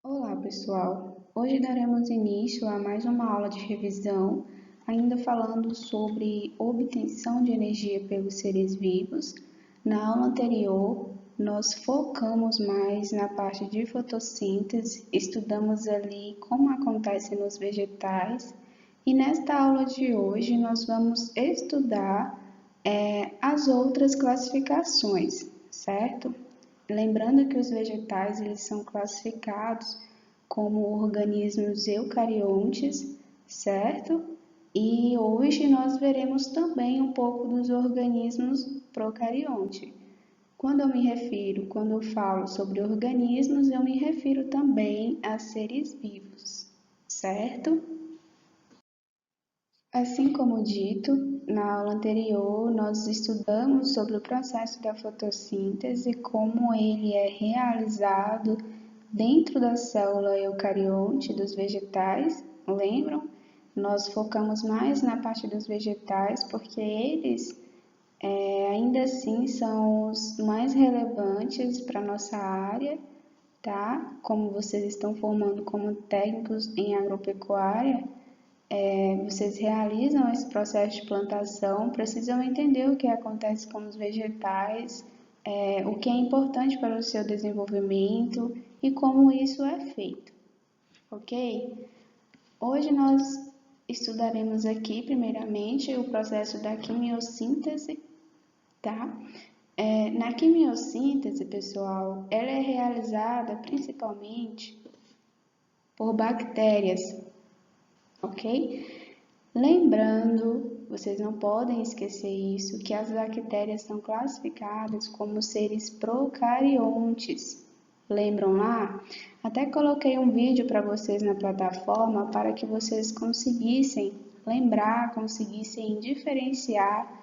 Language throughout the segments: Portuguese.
Olá, pessoal! Hoje daremos início a mais uma aula de revisão, ainda falando sobre obtenção de energia pelos seres vivos. Na aula anterior, nós focamos mais na parte de fotossíntese, estudamos ali como acontece nos vegetais, e nesta aula de hoje nós vamos estudar as outras classificações, certo? Lembrando que os vegetais eles são classificados como organismos eucariontes, certo? E hoje nós veremos também um pouco dos organismos procariontes. Quando eu falo sobre organismos, eu me refiro também a seres vivos, certo? Assim como dito, na aula anterior nós estudamos sobre o processo da fotossíntese, como ele é realizado dentro da célula eucarionte dos vegetais, lembram? Nós focamos mais na parte dos vegetais porque eles ainda assim são os mais relevantes para a nossa área, tá? Como vocês estão formando como técnicos em agropecuária, vocês realizam esse processo de plantação, precisam entender o que acontece com os vegetais, o que é importante para o seu desenvolvimento e como isso é feito, ok? Hoje nós estudaremos aqui, primeiramente, o processo da quimiossíntese, tá? Na quimiossíntese, pessoal, ela é realizada principalmente por bactérias, ok? Lembrando, vocês não podem esquecer isso, que as bactérias são classificadas como seres procariontes. Lembram lá? Até coloquei um vídeo para vocês na plataforma para que vocês conseguissem lembrar, conseguissem diferenciar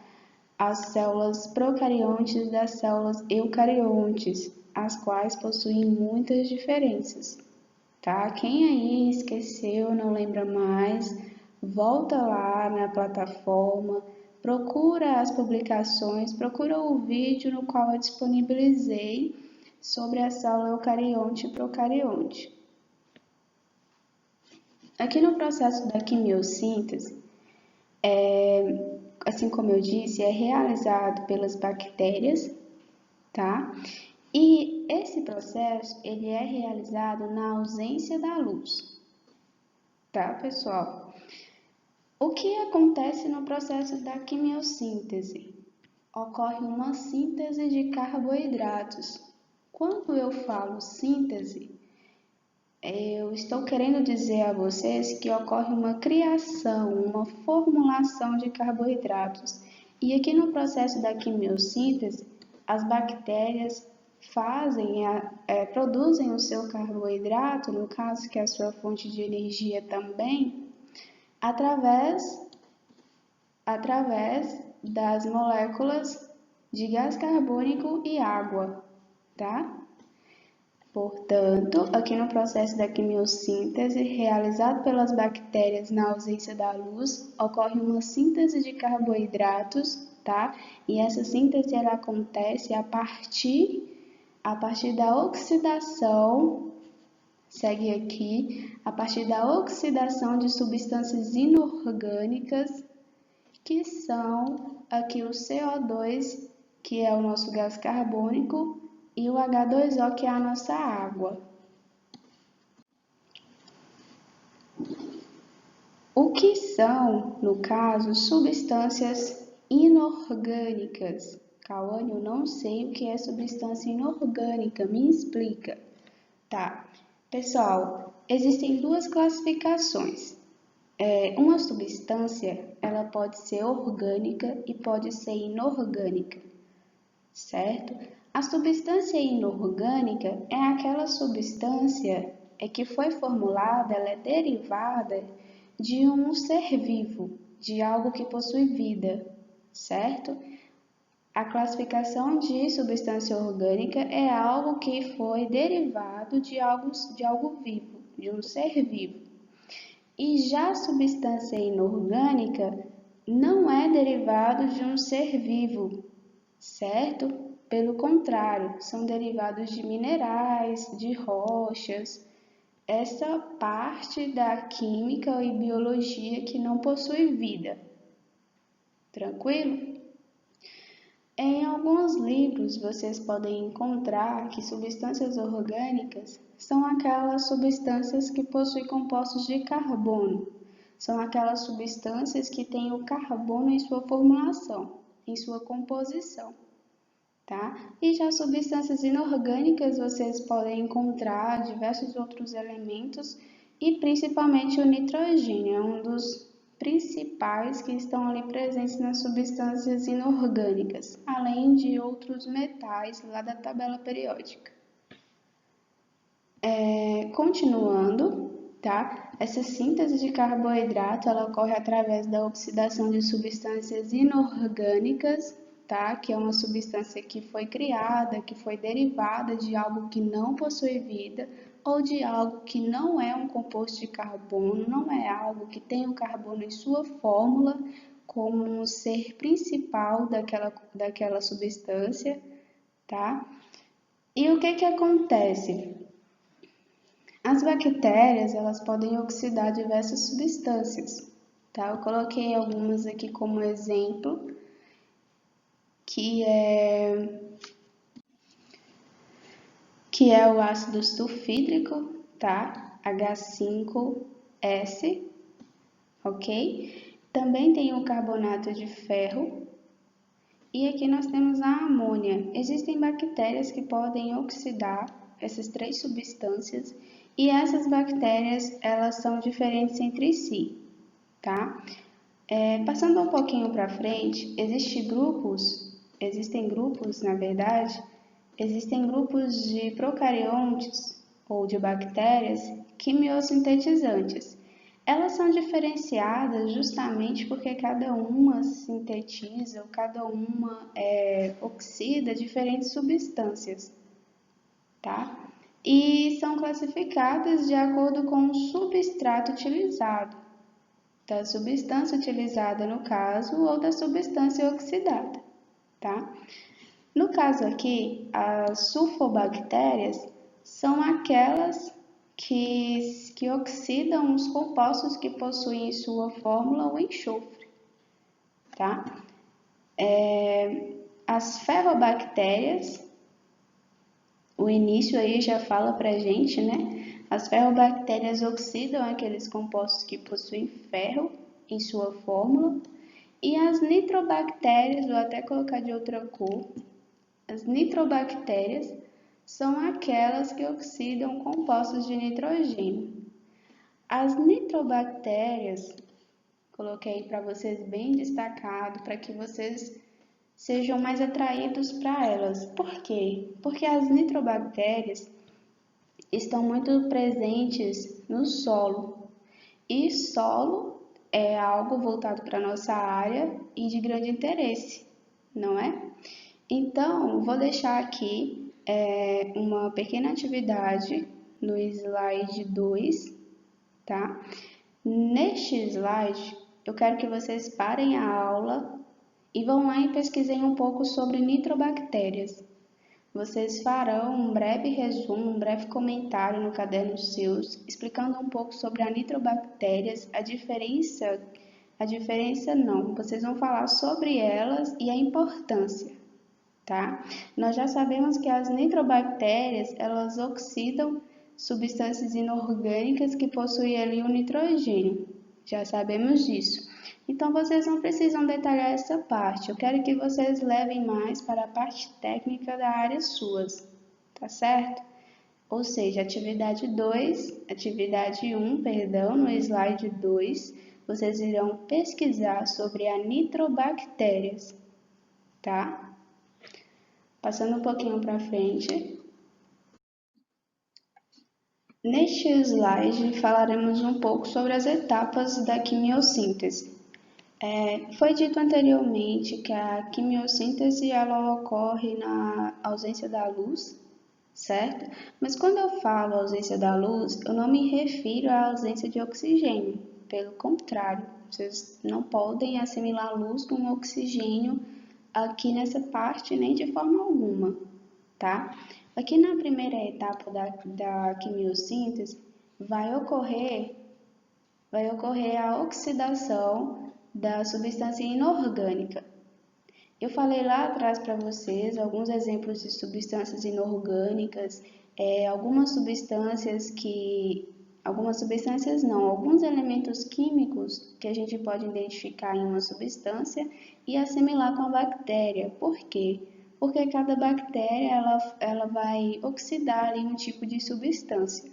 as células procariontes das células eucariontes, as quais possuem muitas diferenças, tá? Quem aí esqueceu, não lembra mais, volta lá na plataforma, procura as publicações, procura o vídeo no qual eu disponibilizei sobre a célula eucarionte e procarionte. Aqui no processo da quimiossíntese, assim como eu disse, é realizado pelas bactérias, tá? E esse processo ele é realizado na ausência da luz, tá, pessoal? O que acontece no processo da quimiossíntese? Ocorre uma síntese de carboidratos. Quando eu falo síntese, eu estou querendo dizer a vocês que ocorre uma criação, uma formulação de carboidratos. E aqui no processo da quimiossíntese, as bactérias produzem o seu carboidrato, no caso que é a sua fonte de energia também, através das moléculas de gás carbônico e água, tá? Portanto, aqui no processo da quimiossíntese, realizado pelas bactérias na ausência da luz, ocorre uma síntese de carboidratos, tá? E essa síntese ela acontece a partir da oxidação, segue aqui, a partir da oxidação de substâncias inorgânicas que são aqui o CO2, que é o nosso gás carbônico, e o H2O, que é a nossa água. O que são, no caso, substâncias inorgânicas? Cauane, eu não sei o que é substância inorgânica, me explica. Tá, pessoal, existem duas classificações. Uma substância, ela pode ser orgânica e pode ser inorgânica, certo? A substância inorgânica é aquela substância que foi formulada, ela é derivada de um ser vivo, de algo que possui vida, certo? A classificação de substância orgânica é algo que foi derivado de algo vivo, de um ser vivo. E já a substância inorgânica não é derivado de um ser vivo, certo? Pelo contrário, são derivados de minerais, de rochas, essa parte da química e biologia que não possui vida. Tranquilo? Em alguns livros vocês podem encontrar que substâncias orgânicas são aquelas substâncias que possuem compostos de carbono. São aquelas substâncias que têm o carbono em sua formulação, em sua composição, tá? E já substâncias inorgânicas vocês podem encontrar diversos outros elementos e principalmente o nitrogênio, é um dos principais que estão ali presentes nas substâncias inorgânicas, além de outros metais lá da tabela periódica. Continuando, tá? Essa síntese de carboidrato ela ocorre através da oxidação de substâncias inorgânicas, tá? Que é uma substância que foi criada, que foi derivada de algo que não possui vida ou de algo que não é um composto de carbono, não é algo que tem o carbono em sua fórmula como um ser principal daquela substância, tá? E o que acontece? As bactérias, elas podem oxidar diversas substâncias, tá? Eu coloquei algumas aqui como exemplo, que é, que é o ácido sulfídrico, tá? H5S, ok? Também tem o carbonato de ferro, e aqui nós temos a amônia. Existem bactérias que podem oxidar essas três substâncias e essas bactérias elas são diferentes entre si, tá? Passando um pouquinho para frente, existem grupos, na verdade, existem grupos de procariontes ou de bactérias quimiosintetizantes. Elas são diferenciadas justamente porque cada uma sintetiza ou cada uma oxida diferentes substâncias, tá? E são classificadas de acordo com o substrato utilizado, da substância utilizada no caso ou da substância oxidada, tá? No caso aqui, as sulfobactérias são aquelas que oxidam os compostos que possuem em sua fórmula o enxofre, tá? As ferrobactérias, o início aí já fala pra gente, né? As ferrobactérias oxidam aqueles compostos que possuem ferro em sua fórmula. E as nitrobactérias, vou até colocar de outra cor, as nitrobactérias são aquelas que oxidam compostos de nitrogênio. As nitrobactérias, coloquei para vocês bem destacado, para que vocês sejam mais atraídos para elas. Por quê? Porque as nitrobactérias estão muito presentes no solo. E solo é algo voltado para a nossa área e de grande interesse, não é? Então, vou deixar aqui uma pequena atividade no slide 2, tá? Neste slide, eu quero que vocês parem a aula e vão lá e pesquisem um pouco sobre nitrobactérias. Vocês farão um breve resumo, um breve comentário no caderno seus, explicando um pouco sobre a nitrobactérias, a diferença não, vocês vão falar sobre elas e a importância, tá? Nós já sabemos que as nitrobactérias, elas oxidam substâncias inorgânicas que possuem ali o nitrogênio, já sabemos disso. Então, vocês não precisam detalhar essa parte, eu quero que vocês levem mais para a parte técnica da área suas, tá certo? Ou seja, atividade 1, perdão, no slide 2, vocês irão pesquisar sobre a nitrobactérias, tá? Passando um pouquinho para frente. Neste slide falaremos um pouco sobre as etapas da quimiossíntese. Foi dito anteriormente que a quimiossíntese ela ocorre na ausência da luz, certo? Mas quando eu falo ausência da luz, eu não me refiro à ausência de oxigênio. Pelo contrário, vocês não podem assimilar luz com oxigênio aqui nessa parte nem de forma alguma, tá? Aqui na primeira etapa da quimiossíntese, vai ocorrer a oxidação da substância inorgânica. Eu falei lá atrás para vocês alguns exemplos de substâncias inorgânicas, alguns elementos químicos que a gente pode identificar em uma substância e assimilar com a bactéria. Por quê? Porque cada bactéria ela vai oxidar ali um tipo de substância,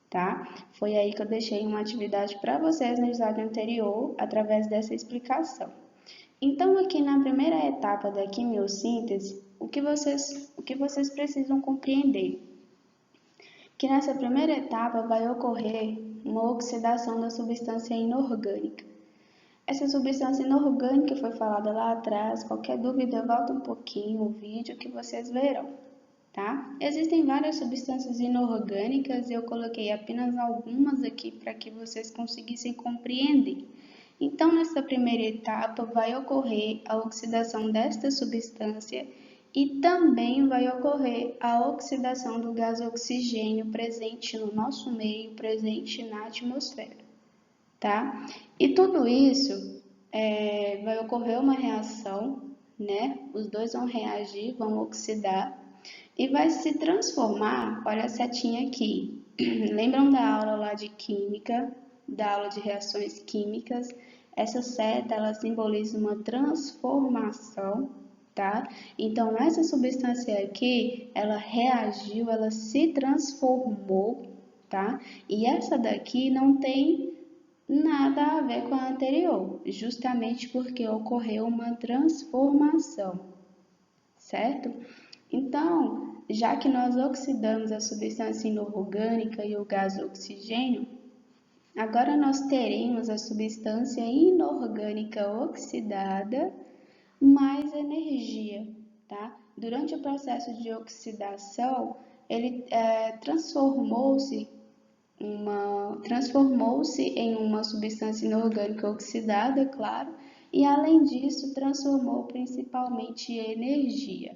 tá? Foi aí que eu deixei uma atividade para vocês no slide anterior, através dessa explicação. Então, aqui na primeira etapa da quimiossíntese, o que vocês precisam compreender? Que nessa primeira etapa vai ocorrer uma oxidação da substância inorgânica. Essa substância inorgânica foi falada lá atrás, qualquer dúvida, volta um pouquinho o vídeo que vocês verão, tá? Existem várias substâncias inorgânicas, eu coloquei apenas algumas aqui para que vocês conseguissem compreender. Então, nessa primeira etapa, vai ocorrer a oxidação desta substância e também vai ocorrer a oxidação do gás oxigênio presente no nosso meio, presente na atmosfera, tá? E tudo isso vai ocorrer uma reação, né? Os dois vão reagir, vão oxidar e vai se transformar, olha a setinha aqui. Lembram da aula lá de química, da aula de reações químicas? Essa seta, ela simboliza uma transformação, tá? Então, essa substância aqui, ela reagiu, ela se transformou, tá? E essa daqui não tem nada a ver com a anterior, justamente porque ocorreu uma transformação, certo? Então, já que nós oxidamos a substância inorgânica e o gás oxigênio, agora nós teremos a substância inorgânica oxidada mais energia, tá? Durante o processo de oxidação, ele transformou-se em uma substância inorgânica oxidada, claro, e além disso transformou principalmente energia,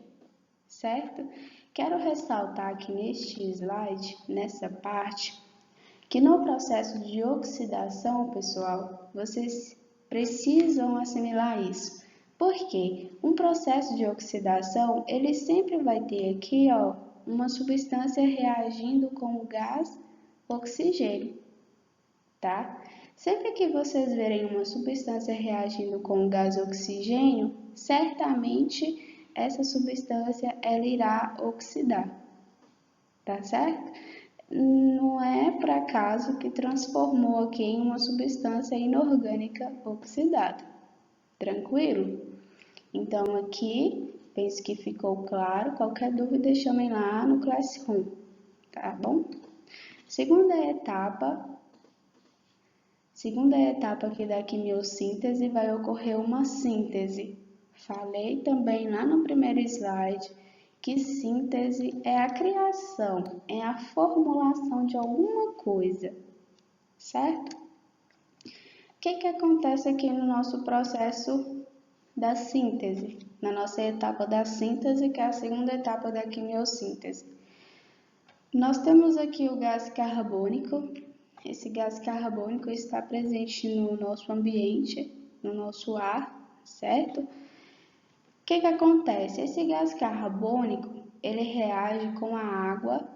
certo? Quero ressaltar aqui neste slide, nessa parte, que no processo de oxidação, pessoal, vocês precisam assimilar isso. Porque um processo de oxidação, ele sempre vai ter aqui, ó, uma substância reagindo com o gás oxigênio, tá? Sempre que vocês verem uma substância reagindo com o gás oxigênio, certamente essa substância ela irá oxidar, tá certo? Não é por acaso que transformou aqui em uma substância inorgânica oxidada. Tranquilo? Então aqui, penso que ficou claro. Qualquer dúvida, chamem lá no Classroom, tá bom? Segunda etapa aqui da quimiossíntese vai ocorrer uma síntese. Falei também lá no primeiro slide que síntese é a criação, é a formulação de alguma coisa, certo? O que acontece aqui no nosso processo da síntese, na nossa etapa da síntese, que é a segunda etapa da quimiossíntese? Nós temos aqui o gás carbônico. Esse gás carbônico está presente no nosso ambiente, no nosso ar, certo? O que acontece? Esse gás carbônico, ele reage com a água,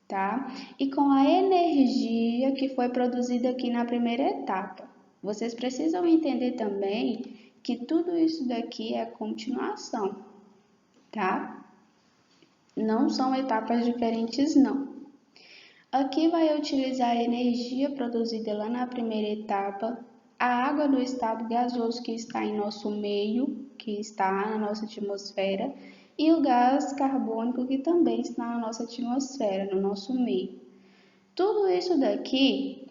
tá? E com a energia que foi produzida aqui na primeira etapa. Vocês precisam entender também que tudo isso daqui é continuação, tá? Não são etapas diferentes, não. Aqui vai utilizar a energia produzida lá na primeira etapa, a água do estado gasoso que está em nosso meio, que está na nossa atmosfera, e o gás carbônico que também está na nossa atmosfera, no nosso meio. Tudo isso daqui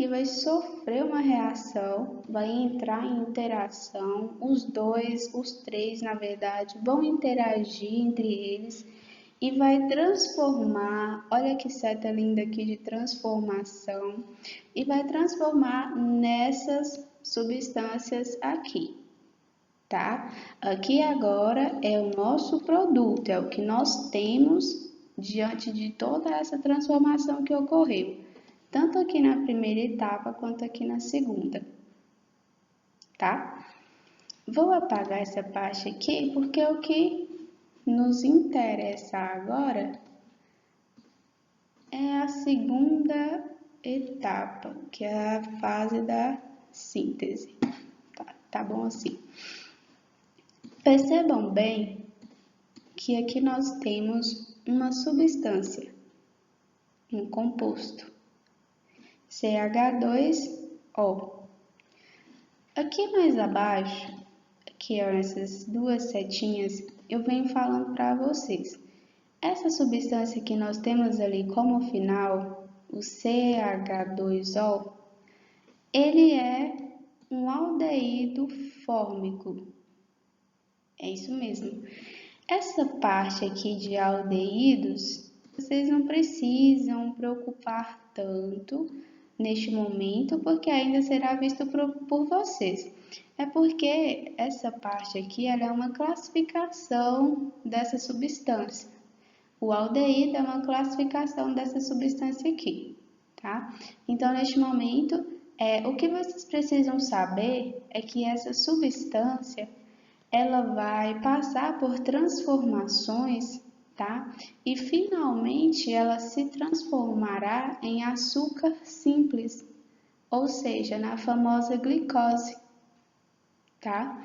vai sofrer uma reação, vai entrar em interação, os três, na verdade, vão interagir entre eles e vai transformar, olha que seta linda aqui de transformação, e vai transformar nessas substâncias aqui, tá? Aqui agora é o nosso produto, é o que nós temos diante de toda essa transformação que ocorreu, tanto aqui na primeira etapa quanto aqui na segunda, tá? Vou apagar essa parte aqui porque o que nos interessa agora é a segunda etapa, que é a fase da síntese. Tá bom assim? Percebam bem que aqui nós temos uma substância, um composto, CH2O. Aqui mais abaixo, que é essas duas setinhas, eu venho falando para vocês. Essa substância que nós temos ali como final, o CH2O, ele é um aldeído fórmico. É isso mesmo. Essa parte aqui de aldeídos, vocês não precisam preocupar tanto neste momento, porque ainda será visto por vocês. É porque essa parte aqui ela é uma classificação dessa substância. O aldeído é uma classificação dessa substância aqui, tá? Então, neste momento, o que vocês precisam saber é que essa substância, ela vai passar por transformações, tá? E, finalmente, ela se transformará em açúcar simples, ou seja, na famosa glicose, tá?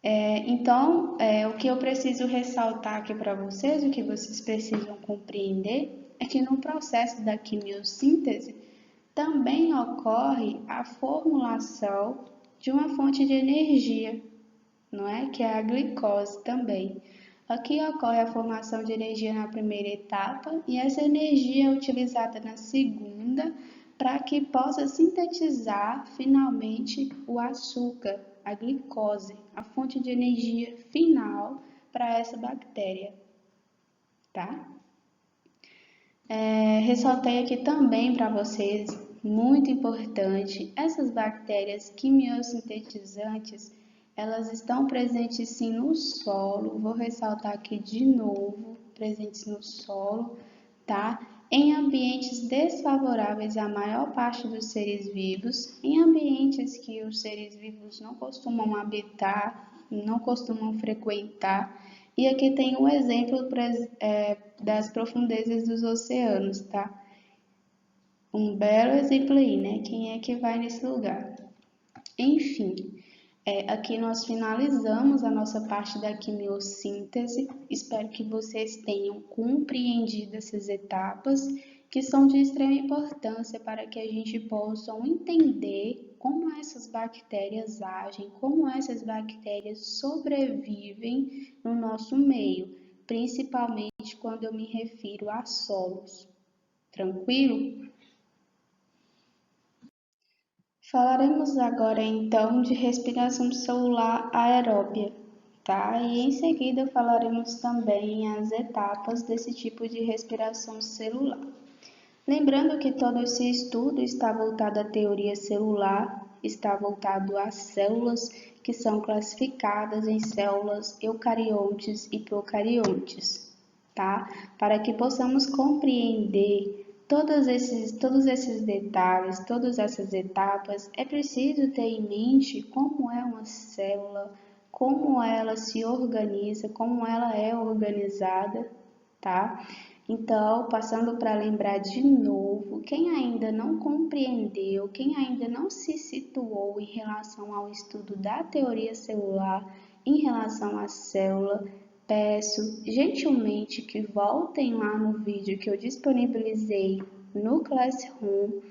Então, o que eu preciso ressaltar aqui para vocês, o que vocês precisam compreender, é que no processo da quimiossíntese também ocorre a formulação de uma fonte de energia, não é? Que é a glicose também. Aqui ocorre a formação de energia na primeira etapa e essa energia é utilizada na segunda para que possa sintetizar finalmente o açúcar, a glicose, a fonte de energia final para essa bactéria, tá? Ressaltei aqui também para vocês, muito importante, essas bactérias quimiosintetizantes, elas estão presentes sim no solo, vou ressaltar aqui de novo, presentes no solo, tá? Em ambientes desfavoráveis à maior parte dos seres vivos, em ambientes que os seres vivos não costumam habitar, não costumam frequentar. E aqui tem um exemplo das profundezas dos oceanos, tá? Um belo exemplo aí, né? Quem é que vai nesse lugar? Enfim, aqui nós finalizamos a nossa parte da quimiossíntese. Espero que vocês tenham compreendido essas etapas, que são de extrema importância para que a gente possa entender como essas bactérias agem, como essas bactérias sobrevivem no nosso meio, principalmente quando eu me refiro a solos. Tranquilo? Falaremos agora então de respiração celular aeróbia, tá? E em seguida falaremos também as etapas desse tipo de respiração celular. Lembrando que todo esse estudo está voltado à teoria celular, está voltado às células que são classificadas em células eucariontes e procariontes, tá? Para que possamos compreender todos esses detalhes, todas essas etapas, é preciso ter em mente como é uma célula, como ela se organiza, como ela é organizada, tá? Então, passando para lembrar de novo, quem ainda não compreendeu, quem ainda não se situou em relação ao estudo da teoria celular, em relação à célula, peço gentilmente que voltem lá no vídeo que eu disponibilizei no Classroom,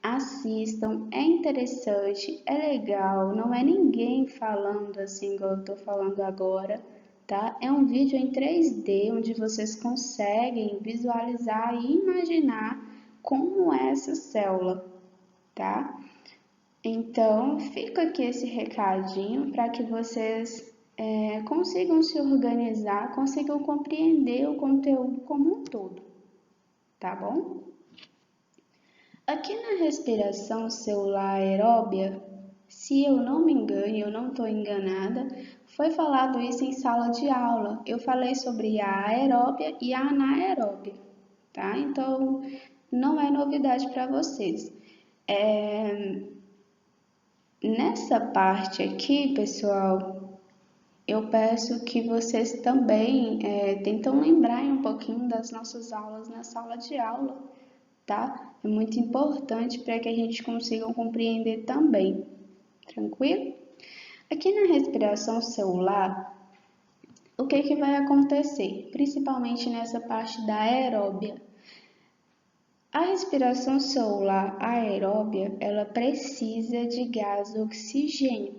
assistam, é interessante, é legal, não é ninguém falando assim igual eu estou falando agora, tá? É um vídeo em 3D onde vocês conseguem visualizar e imaginar como é essa célula, tá? Então, fica aqui esse recadinho para que vocês consigam se organizar, consigam compreender o conteúdo como um todo, tá bom? Aqui na respiração celular aeróbia, se eu não me engano, eu não estou enganada, Foi falado isso em sala de aula. Eu falei sobre a aeróbia e a anaeróbia, tá? Então, não é novidade para vocês. Nessa parte aqui, pessoal, eu peço que vocês também tentam lembrar um pouquinho das nossas aulas na sala de aula, tá? É muito importante para que a gente consiga compreender também, tranquilo? Aqui na respiração celular, o que vai acontecer? Principalmente nessa parte da aeróbia. A respiração celular aeróbia, ela precisa de gás oxigênio.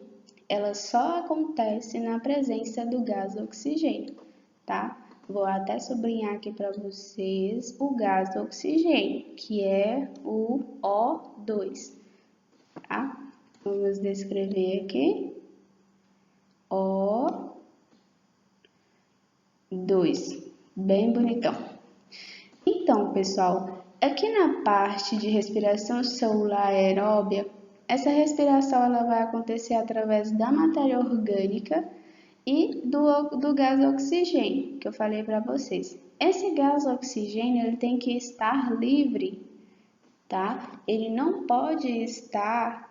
Ela só acontece na presença do gás oxigênio, tá? Vou até sublinhar aqui para vocês o gás oxigênio, que é o O2, tá? Vamos descrever aqui. O2, bem bonitão. Então, pessoal, aqui na parte de respiração celular aeróbia, essa respiração ela vai acontecer através da matéria orgânica e do gás oxigênio, que eu falei para vocês. Esse gás oxigênio ele tem que estar livre, tá? Ele não pode estar,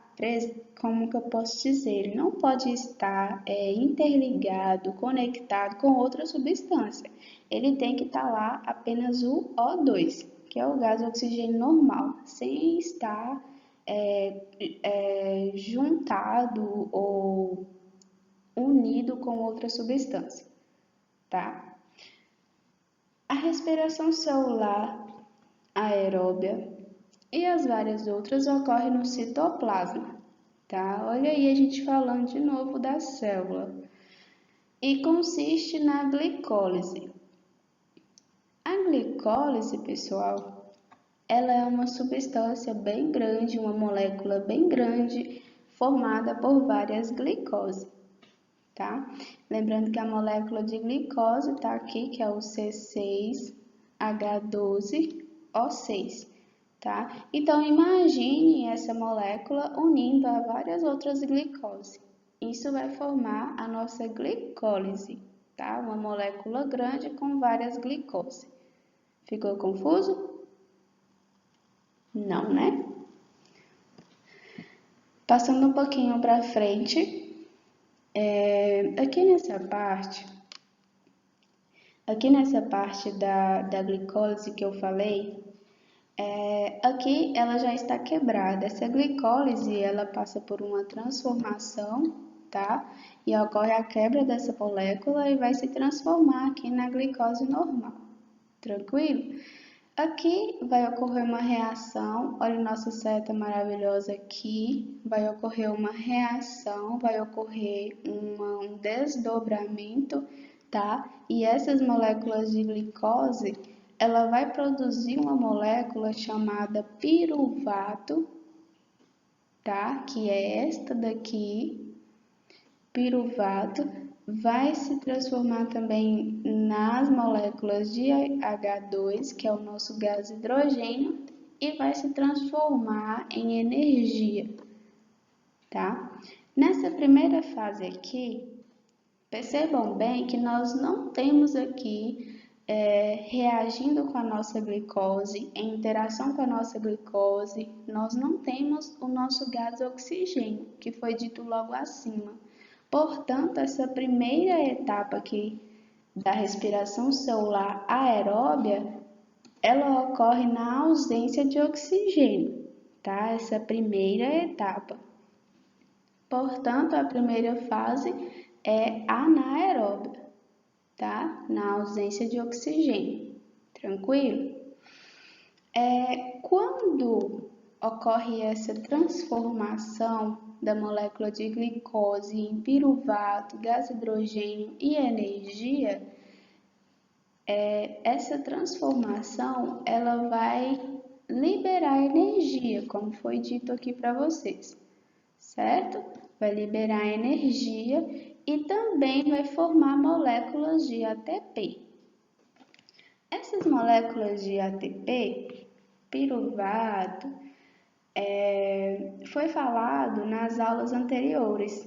como que eu posso dizer? Ele não pode estar interligado, conectado com outra substância. Ele tem que estar lá apenas o O2, que é o gás oxigênio normal, sem estar juntado ou unido com outra substância, tá? A respiração celular aeróbia e as várias outras ocorrem no citoplasma, tá? Olha aí a gente falando de novo da célula. E consiste na glicólise. A glicólise, pessoal, ela é uma substância bem grande, uma molécula bem grande, formada por várias glicoses, tá? Lembrando que a molécula de glicose está aqui, que é o C6H12O6, tá? Então, imagine essa molécula unindo a várias outras glicoses. Isso vai formar a nossa glicólise, tá? Uma molécula grande com várias glicoses. Ficou confuso? Não, né? Passando um pouquinho para frente, aqui nessa parte da glicólise que eu falei, aqui ela já está quebrada. Essa glicólise, ela passa por uma transformação, tá? E ocorre a quebra dessa molécula e vai se transformar aqui na glicose normal. Tranquilo? Aqui vai ocorrer uma reação, olha nossa seta maravilhosa aqui, vai ocorrer uma reação, vai ocorrer um desdobramento, tá? E essas moléculas de glicose, ela vai produzir uma molécula chamada piruvato, tá? Que é esta daqui, piruvato, vai se transformar também nas moléculas de H2, que é o nosso gás hidrogênio, e vai se transformar em energia, tá? Nessa primeira fase aqui, percebam bem que nós não temos aqui reagindo com a nossa glicose, em interação com a nossa glicose, nós não temos o nosso gás oxigênio, que foi dito logo acima. Portanto, essa primeira etapa aqui da respiração celular aeróbia, ela ocorre na ausência de oxigênio, tá? Essa primeira etapa. Portanto, a primeira fase é anaeróbia, tá? Na ausência de oxigênio. Tranquilo? Quando ocorre essa transformação da molécula de glicose em piruvato, gás hidrogênio e energia, essa transformação ela vai liberar energia, como foi dito aqui para vocês, certo? Vai liberar energia e também vai formar moléculas de ATP. Essas moléculas de ATP, piruvato, foi falado nas aulas anteriores,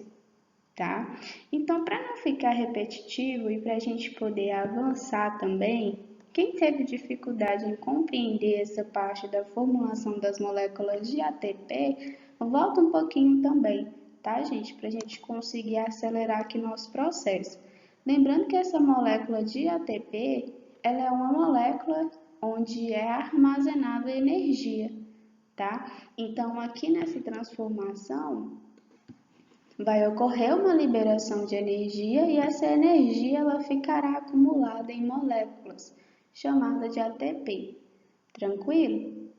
tá? Então, para não ficar repetitivo e para a gente poder avançar também, quem teve dificuldade em compreender essa parte da formulação das moléculas de ATP, volta um pouquinho também, tá, gente? Para a gente conseguir acelerar aqui nosso processo. Lembrando que essa molécula de ATP, ela é uma molécula onde é armazenada energia, tá? Então, aqui nessa transformação, vai ocorrer uma liberação de energia e essa energia ela ficará acumulada em moléculas, chamada de ATP. Tranquilo?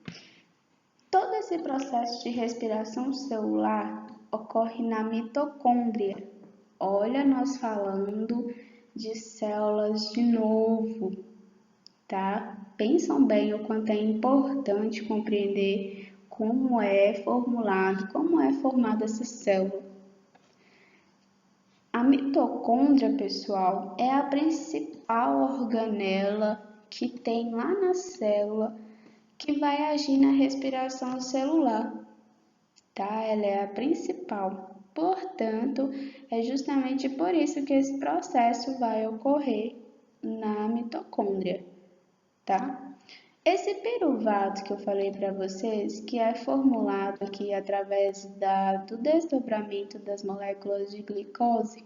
Todo esse processo de respiração celular ocorre na mitocôndria. Olha, nós falando de células de novo, tá? Pensam bem o quanto é importante compreender como é formulado, como é formada essa célula. A mitocôndria, pessoal, é a principal organela que tem lá na célula que vai agir na respiração celular, tá? Ela é a principal. Portanto, é justamente por isso que esse processo vai ocorrer na mitocôndria, tá? Esse piruvato que eu falei para vocês, que é formulado aqui através do desdobramento das moléculas de glicose,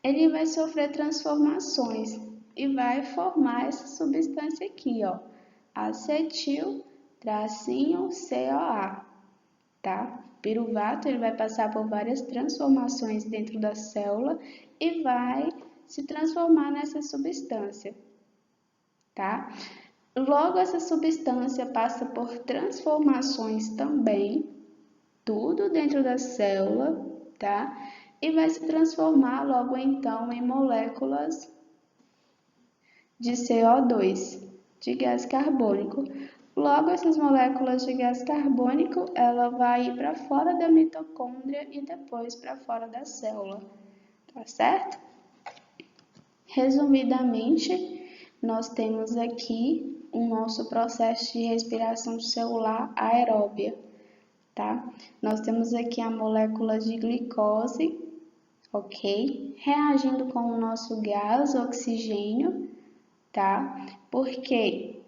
ele vai sofrer transformações e vai formar essa substância aqui, ó, acetil-CoA, tá? Piruvato, ele vai passar por várias transformações dentro da célula e vai se transformar nessa substância, tá? Logo, essa substância passa por transformações também, tudo dentro da célula, tá? E vai se transformar logo então em moléculas de CO2, de gás carbônico. Logo, essas moléculas de gás carbônico, ela vai ir para fora da mitocôndria e depois para fora da célula, tá certo? Resumidamente, nós temos aqui o nosso processo de respiração celular aeróbia, tá? Nós temos aqui a molécula de glicose, ok? Reagindo com o nosso gás, oxigênio, tá? Porque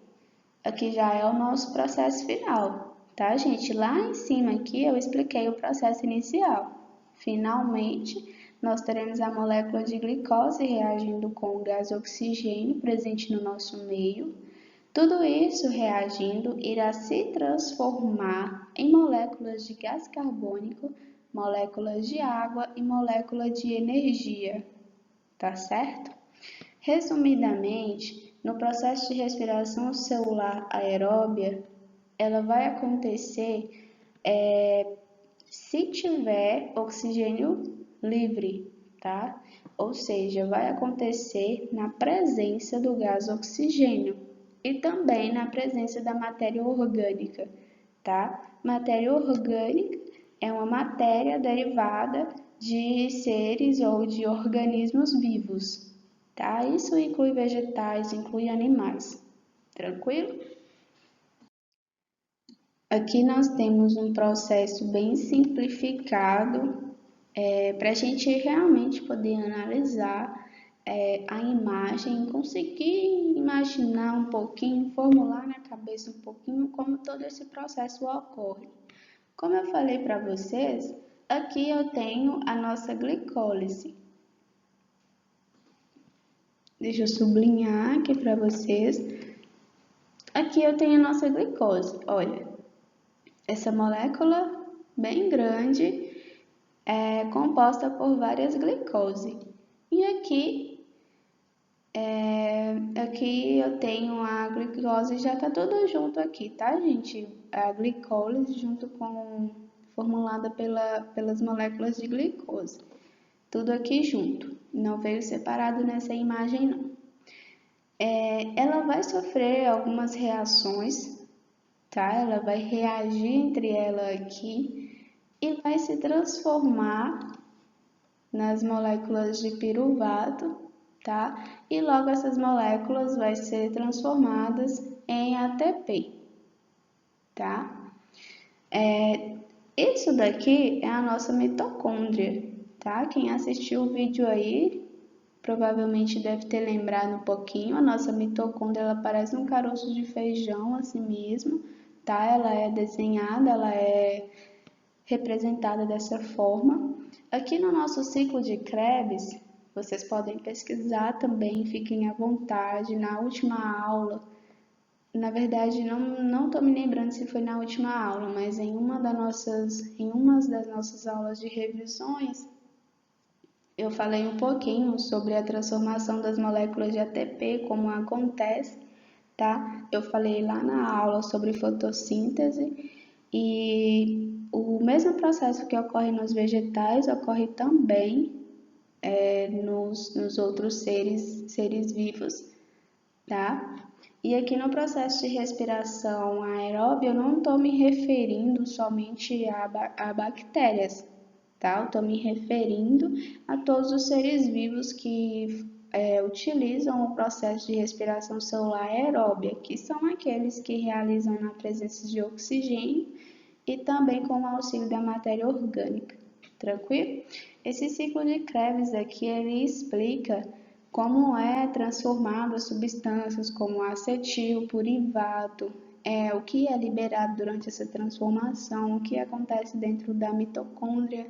aqui já é o nosso processo final, tá, gente? Lá em cima aqui eu expliquei o processo inicial. Finalmente, nós teremos a molécula de glicose reagindo com o gás oxigênio presente no nosso meio. Tudo isso reagindo irá se transformar em moléculas de gás carbônico, moléculas de água e molécula de energia, tá certo? Resumidamente, no processo de respiração celular aeróbia, ela vai acontecer se tiver oxigênio livre, tá? Ou seja, vai acontecer na presença do gás oxigênio e também na presença da matéria orgânica, tá? Matéria orgânica é uma matéria derivada de seres ou de organismos vivos, tá? Isso inclui vegetais, inclui animais. Tranquilo? Aqui nós temos um processo bem simplificado para a gente realmente poder analisar a imagem, conseguir imaginar um pouquinho, formular na cabeça um pouquinho como todo esse processo ocorre. Como eu falei para vocês, aqui eu tenho a nossa glicólise. Deixa eu sublinhar aqui para vocês. Aqui eu tenho a nossa glicose. Olha, essa molécula bem grande é composta por várias glicose. E aqui eu tenho a glicose, já tá tudo junto aqui, tá, gente? A glicólise junto com formulada pelas moléculas de glicose. Tudo aqui junto, não veio separado nessa imagem não. Ela vai sofrer algumas reações, tá? Ela vai reagir entre ela aqui e vai se transformar nas moléculas de piruvato, tá? E logo essas moléculas vai ser transformadas em ATP, tá? Isso daqui é a nossa mitocôndria, tá? Quem assistiu o vídeo aí provavelmente deve ter lembrado um pouquinho. A nossa mitocôndria, ela parece um caroço de feijão assim mesmo, tá? Ela é desenhada, ela é representada dessa forma. Aqui no nosso ciclo de Krebs, vocês podem pesquisar também, fiquem à vontade. Na última aula, na verdade não estou me lembrando se foi na última aula, mas em uma das nossas aulas de revisões, eu falei um pouquinho sobre a transformação das moléculas de ATP, como acontece, tá? Eu falei lá na aula sobre fotossíntese e o mesmo processo que ocorre nos vegetais ocorre também nos outros seres vivos, tá? E aqui no processo de respiração aeróbia, eu não estou me referindo somente a bactérias, tá? Eu estou me referindo a todos os seres vivos que utilizam o processo de respiração celular aeróbia, que são aqueles que realizam na presença de oxigênio e também com o auxílio da matéria orgânica. Tranquilo? Esse ciclo de Krebs aqui, ele explica como é transformado as substâncias como acetil, purivato, o que é liberado durante essa transformação, o que acontece dentro da mitocôndria,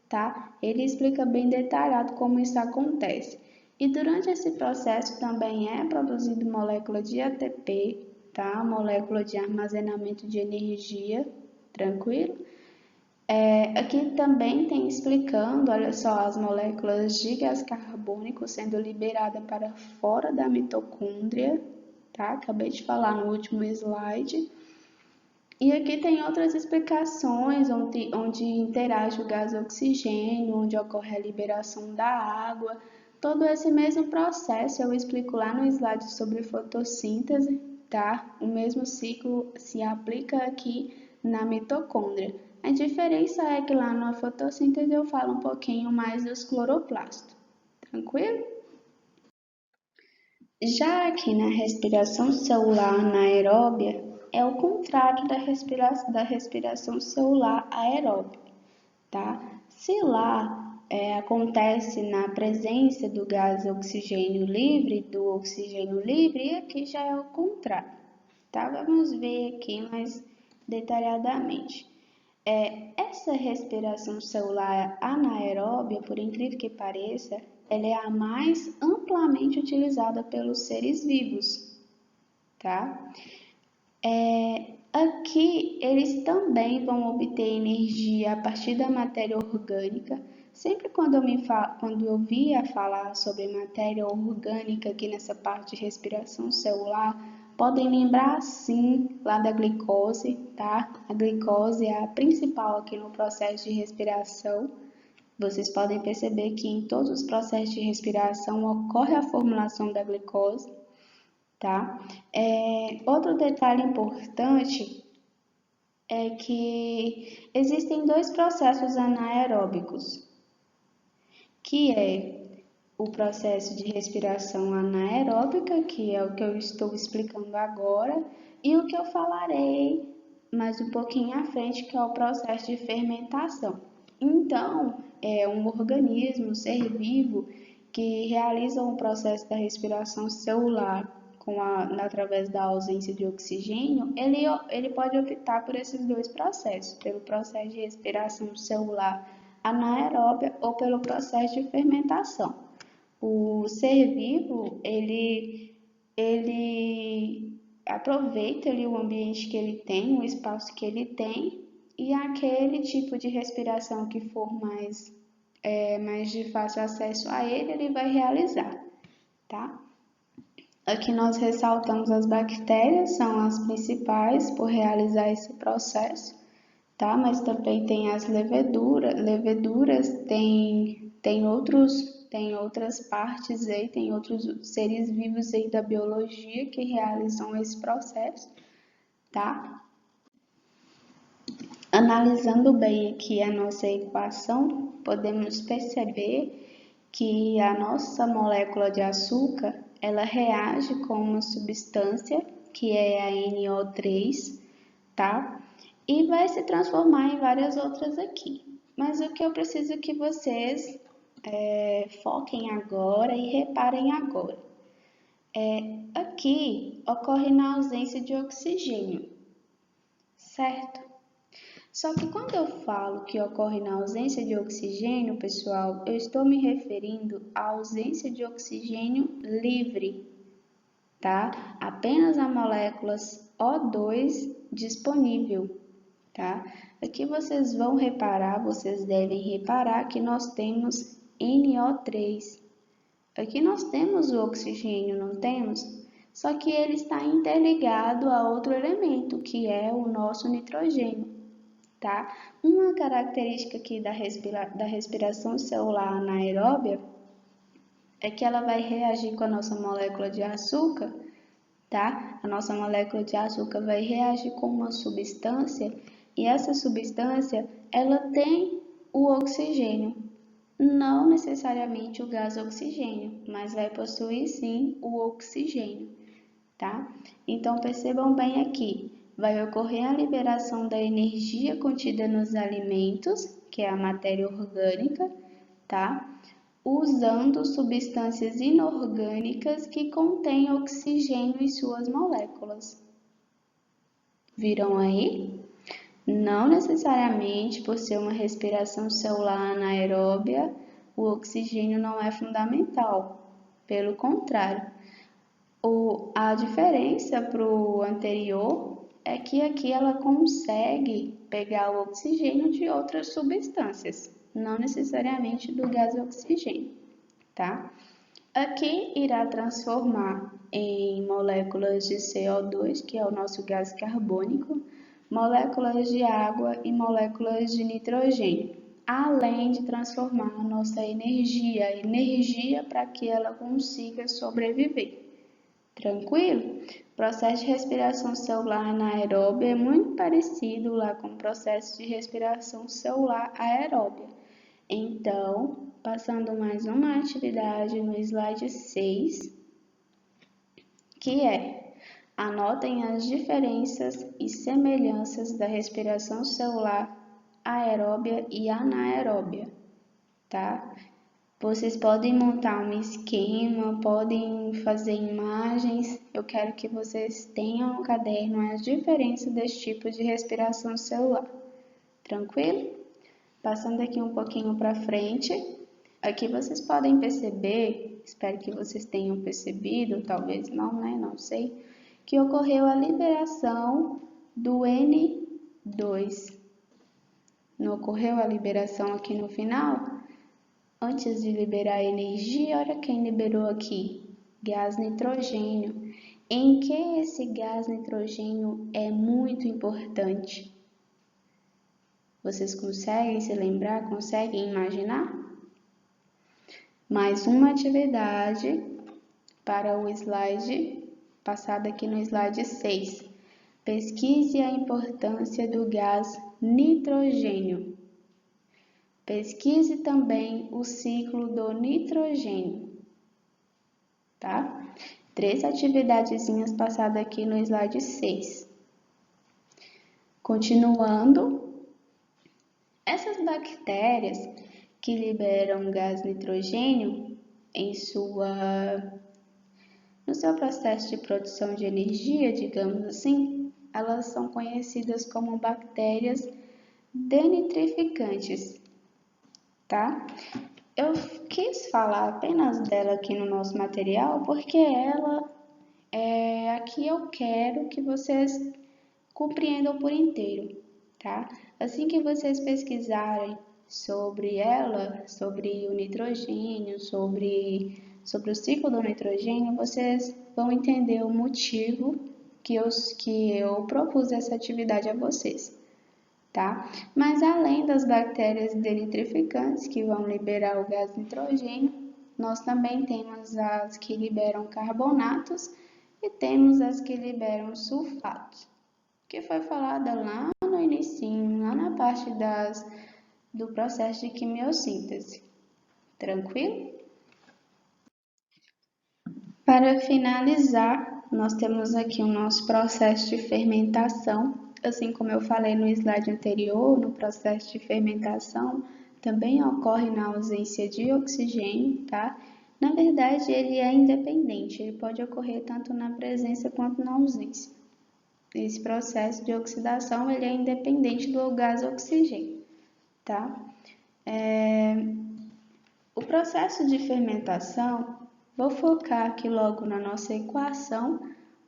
tá? Ele explica bem detalhado como isso acontece. E durante esse processo também é produzido molécula de ATP, tá? Molécula de armazenamento de energia, tranquilo? Aqui também tem explicando, olha só, as moléculas de gás carbônico sendo liberada para fora da mitocôndria, tá? Acabei de falar no último slide. E aqui tem outras explicações onde interage o gás oxigênio, onde ocorre a liberação da água. Todo esse mesmo processo eu explico lá no slide sobre fotossíntese, tá? O mesmo ciclo se aplica aqui na mitocôndria. A diferença é que lá na fotossíntese eu falo um pouquinho mais dos cloroplastos, tranquilo? Já aqui na respiração celular anaeróbia, é o contrário da respiração celular aeróbia, tá? Se lá acontece na presença do gás oxigênio livre, e aqui já é o contrário, tá? Vamos ver aqui mais detalhadamente. Essa respiração celular anaeróbia, por incrível que pareça, ela é a mais amplamente utilizada pelos seres vivos, tá? Aqui eles também vão obter energia a partir da matéria orgânica. Sempre quando eu via falar sobre matéria orgânica aqui nessa parte de respiração celular, podem lembrar sim lá da glicose, tá? A glicose é a principal aqui no processo de respiração. Vocês podem perceber que em todos os processos de respiração ocorre a formulação da glicose, tá? Outro detalhe importante é que existem dois processos anaeróbicos, que é o processo de respiração anaeróbica, que é o que eu estou explicando agora, e o que eu falarei mais um pouquinho à frente, que é o processo de fermentação. Então, é um organismo, um ser vivo, que realiza um processo da respiração celular através da ausência de oxigênio, ele pode optar por esses dois processos, pelo processo de respiração celular anaeróbia ou pelo processo de fermentação. O ser vivo, ele aproveita ali o ambiente que ele tem, o espaço que ele tem, e aquele tipo de respiração que for mais de fácil acesso a ele, ele vai realizar, tá? Aqui nós ressaltamos as bactérias, são as principais por realizar esse processo, tá? Mas também tem as leveduras tem outras partes aí, tem outros seres vivos aí da biologia que realizam esse processo, tá? Analisando bem aqui a nossa equação, podemos perceber que a nossa molécula de açúcar, ela reage com uma substância que é a NO3, tá? E vai se transformar em várias outras aqui. Mas o que eu preciso que vocês foquem agora e reparem agora. Aqui ocorre na ausência de oxigênio, certo? Só que quando eu falo que ocorre na ausência de oxigênio, pessoal, eu estou me referindo à ausência de oxigênio livre, tá? Apenas a moléculas O2 disponível, tá? Aqui vocês vão reparar, vocês devem reparar que nós temos NO3. Aqui nós temos o oxigênio, não temos? Só que ele está interligado a outro elemento, que é o nosso nitrogênio, tá? Uma característica aqui da respiração celular anaeróbia é que ela vai reagir com a nossa molécula de açúcar, tá? A nossa molécula de açúcar vai reagir com uma substância e essa substância, ela tem o oxigênio. Não necessariamente o gás oxigênio, mas vai possuir sim o oxigênio, tá? Então percebam bem aqui, vai ocorrer a liberação da energia contida nos alimentos, que é a matéria orgânica, tá? Usando substâncias inorgânicas que contêm oxigênio em suas moléculas. Viram aí? Não necessariamente por ser uma respiração celular anaeróbia, o oxigênio não é fundamental. Pelo contrário, a diferença para o anterior é que aqui ela consegue pegar o oxigênio de outras substâncias, não necessariamente do gás oxigênio, tá? Aqui irá transformar em moléculas de CO2, que é o nosso gás carbônico, moléculas de água e moléculas de nitrogênio, além de transformar a nossa energia para que ela consiga sobreviver. Tranquilo? O processo de respiração celular anaeróbia é muito parecido lá com o processo de respiração celular aeróbia. Então, passando mais uma atividade no slide 6, que é: anotem as diferenças e semelhanças da respiração celular aeróbia e anaeróbia, tá? Vocês podem montar um esquema, podem fazer imagens. Eu quero que vocês tenham no caderno as diferenças desse tipo de respiração celular. Tranquilo? Passando aqui um pouquinho para frente, aqui vocês podem perceber, espero que vocês tenham percebido, talvez não, né? Não sei, que ocorreu a liberação do N2. Não ocorreu a liberação aqui no final? Antes de liberar a energia, olha quem liberou aqui, gás nitrogênio. Em que esse gás nitrogênio é muito importante? Vocês conseguem se lembrar? Conseguem imaginar? Mais uma atividade para o slide, passado aqui no slide 6. Pesquise a importância do gás nitrogênio. Pesquise também o ciclo do nitrogênio, tá? 3 atividadezinhas passadas aqui no slide 6. Continuando, essas bactérias que liberam gás nitrogênio no seu processo de produção de energia, digamos assim, elas são conhecidas como bactérias denitrificantes, tá? Eu quis falar apenas dela aqui no nosso material porque aqui eu quero que vocês compreendam por inteiro, tá? Assim que vocês pesquisarem sobre ela, sobre o nitrogênio, sobre o ciclo do nitrogênio, vocês vão entender o motivo que eu propus essa atividade a vocês, tá? Mas além das bactérias denitrificantes que vão liberar o gás nitrogênio, nós também temos as que liberam carbonatos e temos as que liberam sulfatos, que foi falada lá no inicinho, lá na parte do processo de quimiossíntese. Tranquilo? Para finalizar, nós temos aqui o nosso processo de fermentação. Assim como eu falei no slide anterior, no processo de fermentação, também ocorre na ausência de oxigênio, tá? Na verdade, ele é independente, ele pode ocorrer tanto na presença quanto na ausência. Esse processo de oxidação ele é independente do gás oxigênio, tá? O processo de fermentação, vou focar aqui logo na nossa equação,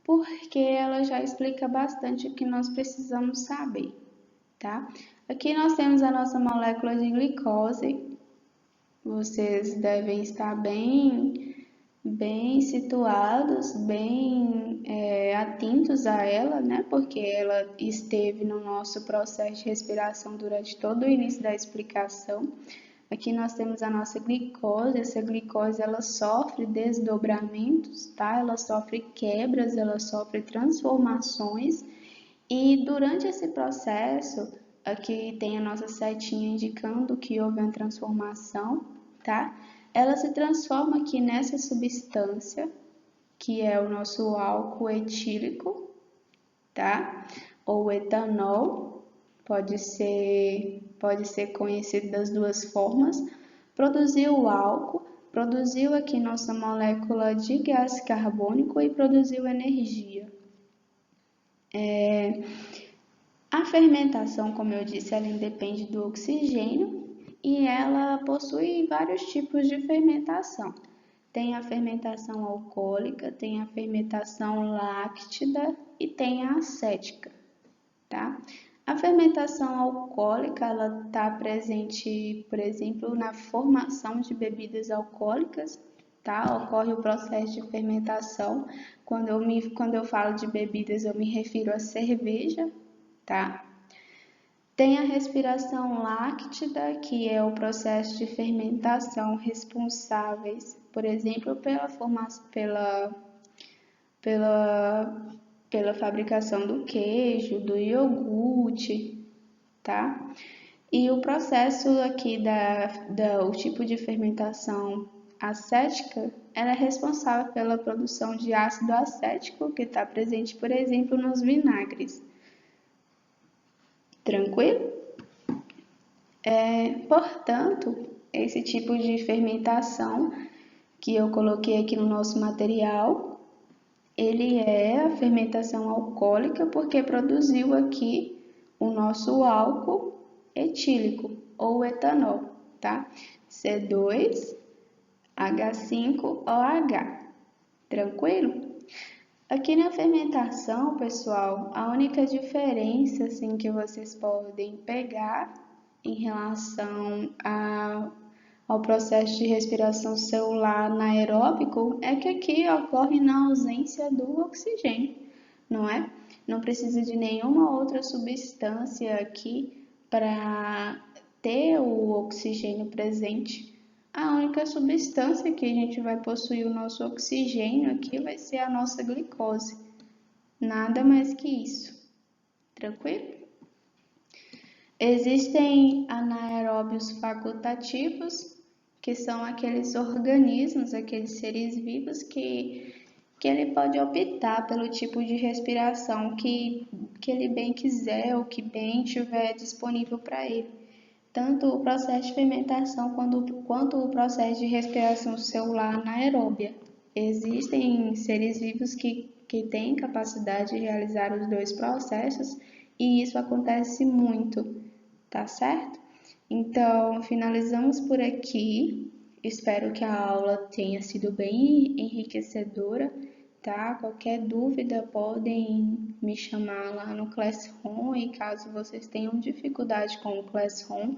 porque ela já explica bastante o que nós precisamos saber, tá? Aqui nós temos a nossa molécula de glicose. Vocês devem estar bem situados, bem atentos a ela, né? Porque ela esteve no nosso processo de respiração durante todo o início da explicação. Aqui nós temos a nossa glicose. Essa glicose ela sofre desdobramentos, tá? Ela sofre quebras, ela sofre transformações. E durante esse processo, aqui tem a nossa setinha indicando que houve uma transformação, tá? Ela se transforma aqui nessa substância, que é o nosso álcool etílico, tá? Ou etanol, pode ser conhecido das duas formas. Produziu o álcool, produziu aqui nossa molécula de gás carbônico e produziu energia. A fermentação, como eu disse, ela independe do oxigênio e ela possui vários tipos de fermentação. Tem a fermentação alcoólica, tem a fermentação láctida e tem a acética, tá? A fermentação alcoólica, ela está presente, por exemplo, na formação de bebidas alcoólicas, tá? Ocorre o processo de fermentação. Quando eu falo de bebidas, eu me refiro à cerveja, tá? Tem a respiração láctida, que é o processo de fermentação responsáveis, por exemplo, pela fabricação do queijo, do iogurte, tá? E o processo aqui o tipo de fermentação acética, ela é responsável pela produção de ácido acético, que está presente, por exemplo, nos vinagres. Tranquilo? Portanto, esse tipo de fermentação que eu coloquei aqui no nosso material, ele é a fermentação alcoólica porque produziu aqui o nosso álcool etílico ou etanol, tá? C2H5OH. Tranquilo? Aqui na fermentação, pessoal, a única diferença assim, que vocês podem pegar em relação ao processo de respiração celular anaeróbico é que aqui ocorre na ausência do oxigênio, não é? Não precisa de nenhuma outra substância aqui para ter o oxigênio presente. A única substância que a gente vai possuir o nosso oxigênio aqui vai ser a nossa glicose. Nada mais que isso. Tranquilo? Existem anaeróbios facultativos, que são aqueles organismos, aqueles seres vivos que ele pode optar pelo tipo de respiração que ele bem quiser ou que bem tiver disponível para ele. Tanto o processo de fermentação quanto o processo de respiração celular anaeróbia. Existem seres vivos que têm capacidade de realizar os dois processos e isso acontece muito, tá certo? Então, finalizamos por aqui. Espero que a aula tenha sido bem enriquecedora, tá? Qualquer dúvida podem me chamar lá no Classroom e caso vocês tenham dificuldade com o Classroom,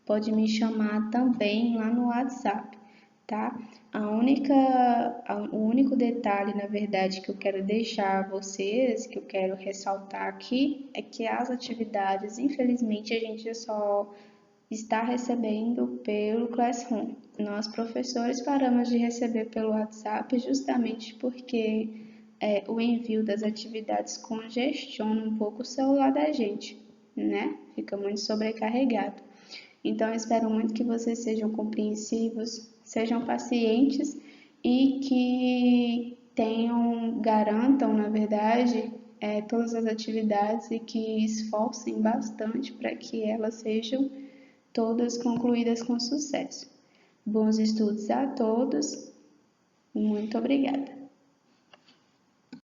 pode me chamar também lá no WhatsApp, tá? O único detalhe, na verdade, que eu quero deixar a vocês, que eu quero ressaltar aqui, é que as atividades, infelizmente, a gente só está recebendo pelo Classroom. Nós, professores, paramos de receber pelo WhatsApp justamente porque o envio das atividades congestiona um pouco o celular da gente, né? Fica muito sobrecarregado. Então, eu espero muito que vocês sejam compreensivos, sejam pacientes e que garantam, na verdade, todas as atividades e que esforcem bastante para que elas sejam todas concluídas com sucesso. Bons estudos a todos. Muito obrigada.